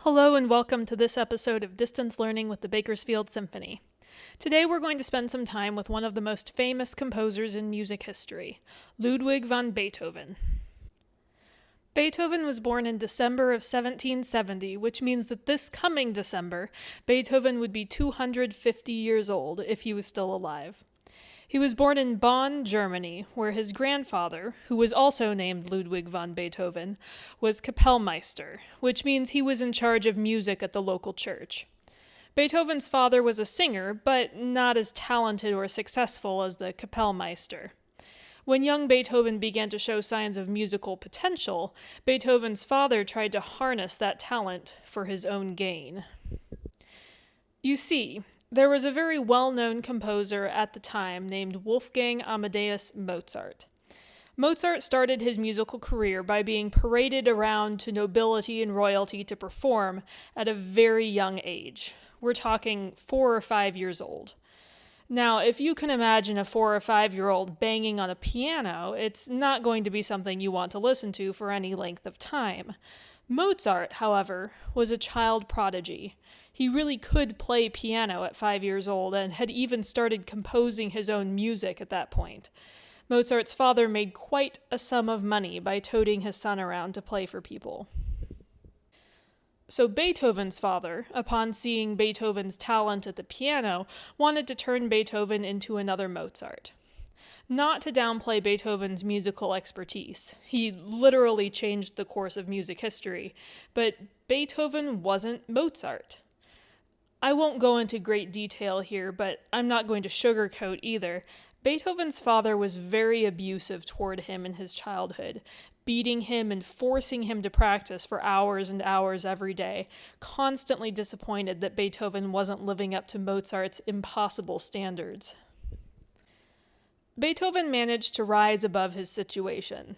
Hello and welcome to this episode of Distance Learning with the Bakersfield Symphony. Today we're going to spend some time with one of the most famous composers in music history, Ludwig van Beethoven. Beethoven was born in December of 1770, which means that this coming December, Beethoven would be 250 years old if he was still alive. He was born in Bonn, Germany, where his grandfather, who was also named Ludwig van Beethoven, was Kapellmeister, which means he was in charge of music at the local church. Beethoven's father was a singer, but not as talented or successful as the Kapellmeister. When young Beethoven began to show signs of musical potential, Beethoven's father tried to harness that talent for his own gain. You see, there was a very well-known composer at the time named Wolfgang Amadeus Mozart. Mozart started his musical career by being paraded around to nobility and royalty to perform at a very young age. We're talking 4 or 5 years old. Now, if you can imagine a 4 or 5-year-old banging on a piano, it's not going to be something you want to listen to for any length of time. Mozart, however, was a child prodigy. He really could play piano at 5 years old and had even started composing his own music at that point. Mozart's father made quite a sum of money by toting his son around to play for people. So Beethoven's father, upon seeing Beethoven's talent at the piano, wanted to turn Beethoven into another Mozart. Not to downplay Beethoven's musical expertise. He literally changed the course of music history, but Beethoven wasn't Mozart. I won't go into great detail here, but I'm not going to sugarcoat either. Beethoven's father was very abusive toward him in his childhood, beating him and forcing him to practice for hours and hours every day, constantly disappointed that Beethoven wasn't living up to Mozart's impossible standards. Beethoven managed to rise above his situation.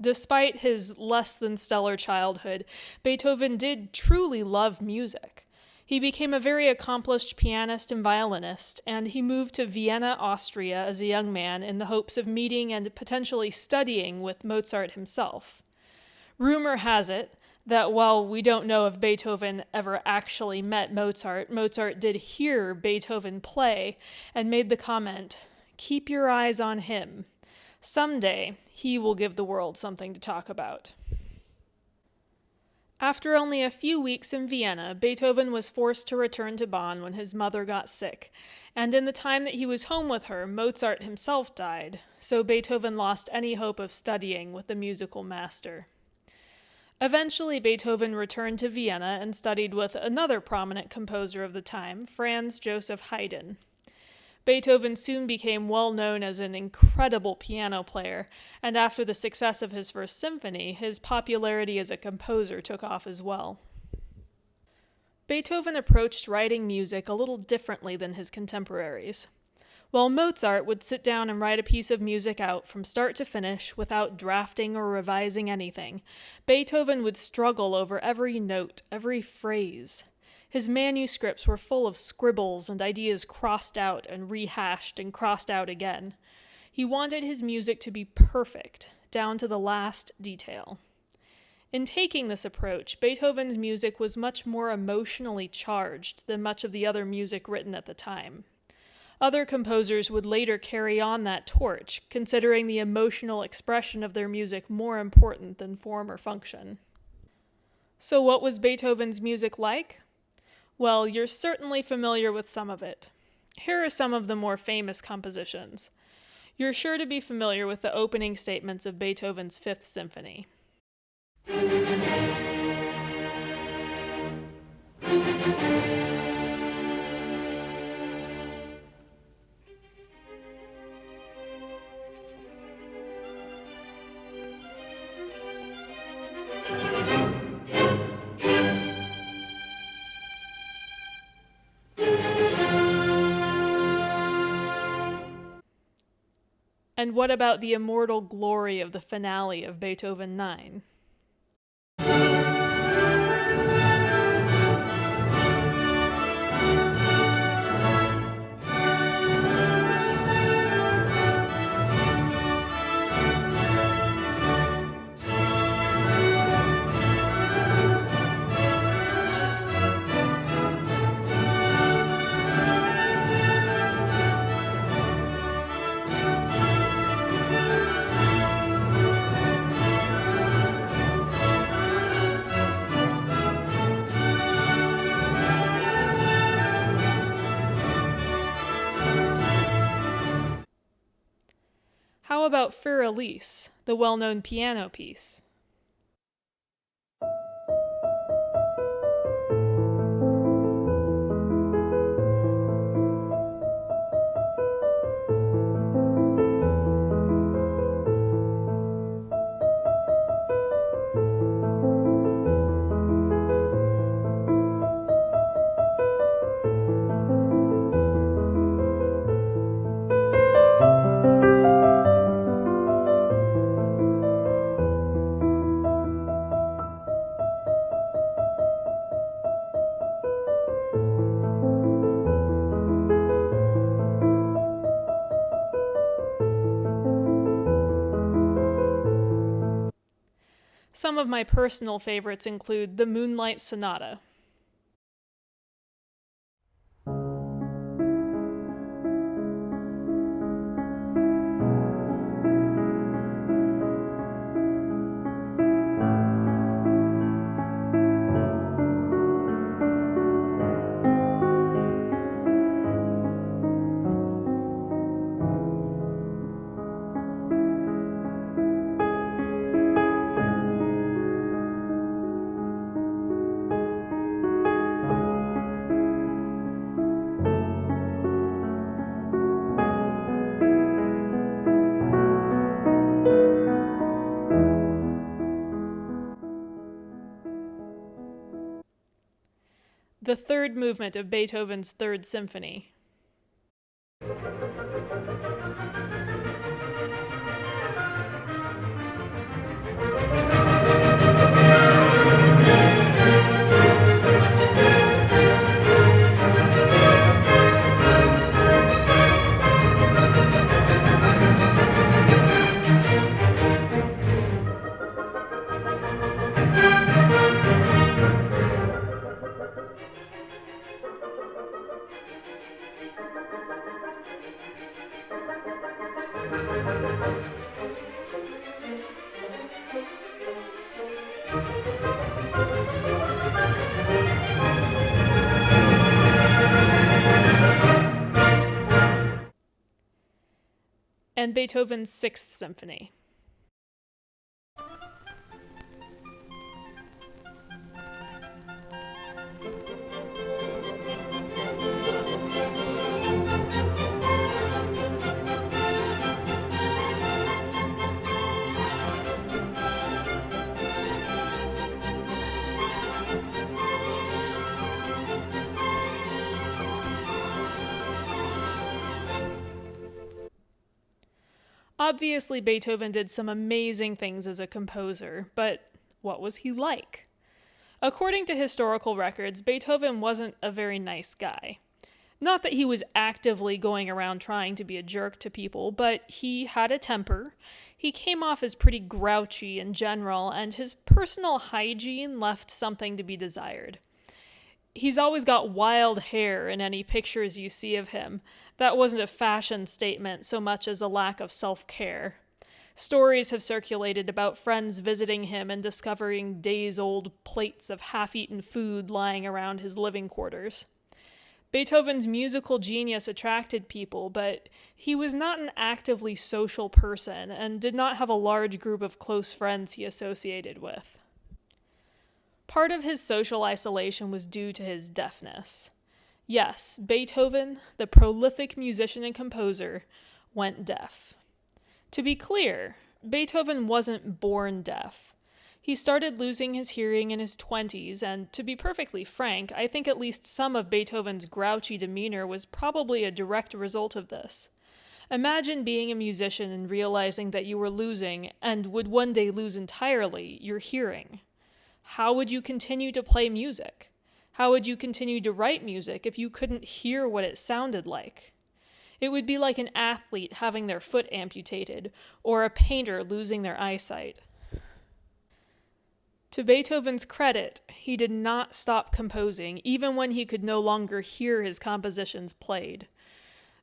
Despite his less than stellar childhood, Beethoven did truly love music. He became a very accomplished pianist and violinist, and he moved to Vienna, Austria as a young man in the hopes of meeting and potentially studying with Mozart himself. Rumor has it that while we don't know if Beethoven ever actually met Mozart, Mozart did hear Beethoven play and made the comment, "Keep your eyes on him. Someday, he will give the world something to talk about." After only a few weeks in Vienna, Beethoven was forced to return to Bonn when his mother got sick, and in the time that he was home with her, Mozart himself died, so Beethoven lost any hope of studying with the musical master. Eventually, Beethoven returned to Vienna and studied with another prominent composer of the time, Franz Joseph Haydn. Beethoven soon became well known as an incredible piano player, and after the success of his first symphony, his popularity as a composer took off as well. Beethoven approached writing music a little differently than his contemporaries. While Mozart would sit down and write a piece of music out from start to finish without drafting or revising anything, Beethoven would struggle over every note, every phrase. His manuscripts were full of scribbles and ideas crossed out and rehashed and crossed out again. He wanted his music to be perfect, down to the last detail. In taking this approach, Beethoven's music was much more emotionally charged than much of the other music written at the time. Other composers would later carry on that torch, considering the emotional expression of their music more important than form or function. So what was Beethoven's music like? Well, you're certainly familiar with some of it. Here are some of the more famous compositions. You're sure to be familiar with the opening statements of Beethoven's Fifth Symphony. And what about the immortal glory of the finale of Beethoven 9? How about Für Elise, the well-known piano piece? Some of my personal favorites include the Moonlight Sonata. The third movement of Beethoven's Third Symphony. And Beethoven's Sixth Symphony. Obviously, Beethoven did some amazing things as a composer, but what was he like? According to historical records, Beethoven wasn't a very nice guy. Not that he was actively going around trying to be a jerk to people, but he had a temper. He came off as pretty grouchy in general, and his personal hygiene left something to be desired. He's always got wild hair in any pictures you see of him. That wasn't a fashion statement so much as a lack of self-care. Stories have circulated about friends visiting him and discovering days-old plates of half-eaten food lying around his living quarters. Beethoven's musical genius attracted people, but he was not an actively social person and did not have a large group of close friends he associated with. Part of his social isolation was due to his deafness. Yes, Beethoven, the prolific musician and composer, went deaf. To be clear, Beethoven wasn't born deaf. He started losing his hearing in his 20s, and to be perfectly frank, I think at least some of Beethoven's grouchy demeanor was probably a direct result of this. Imagine being a musician and realizing that you were losing, and would one day lose entirely, your hearing. How would you continue to play music? How would you continue to write music if you couldn't hear what it sounded like? It would be like an athlete having their foot amputated, or a painter losing their eyesight. To Beethoven's credit, he did not stop composing, even when he could no longer hear his compositions played.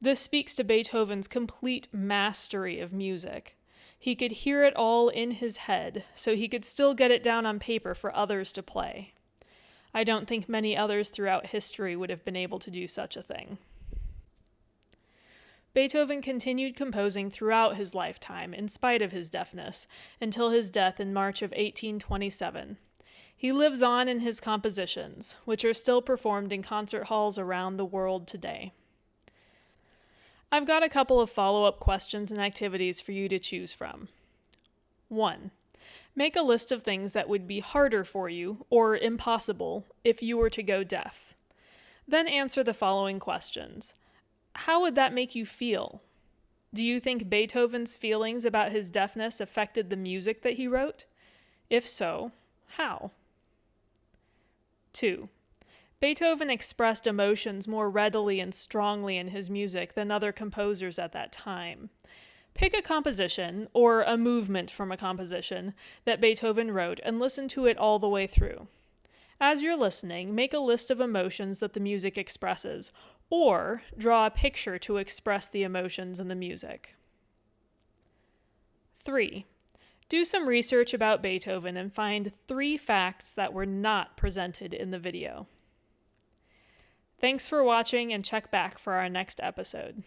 This speaks to Beethoven's complete mastery of music. He could hear it all in his head, so he could still get it down on paper for others to play. I don't think many others throughout history would have been able to do such a thing. Beethoven continued composing throughout his lifetime, in spite of his deafness, until his death in March of 1827. He lives on in his compositions, which are still performed in concert halls around the world today. I've got a couple of follow-up questions and activities for you to choose from. 1. Make a list of things that would be harder for you, or impossible, if you were to go deaf. Then answer the following questions. How would that make you feel? Do you think Beethoven's feelings about his deafness affected the music that he wrote? If so, how? 2. Beethoven expressed emotions more readily and strongly in his music than other composers at that time. Pick a composition, or a movement from a composition, that Beethoven wrote and listen to it all the way through. As you're listening, make a list of emotions that the music expresses, or draw a picture to express the emotions in the music. 3. Do some research about Beethoven and find 3 facts that were not presented in the video. Thanks for watching, and check back for our next episode.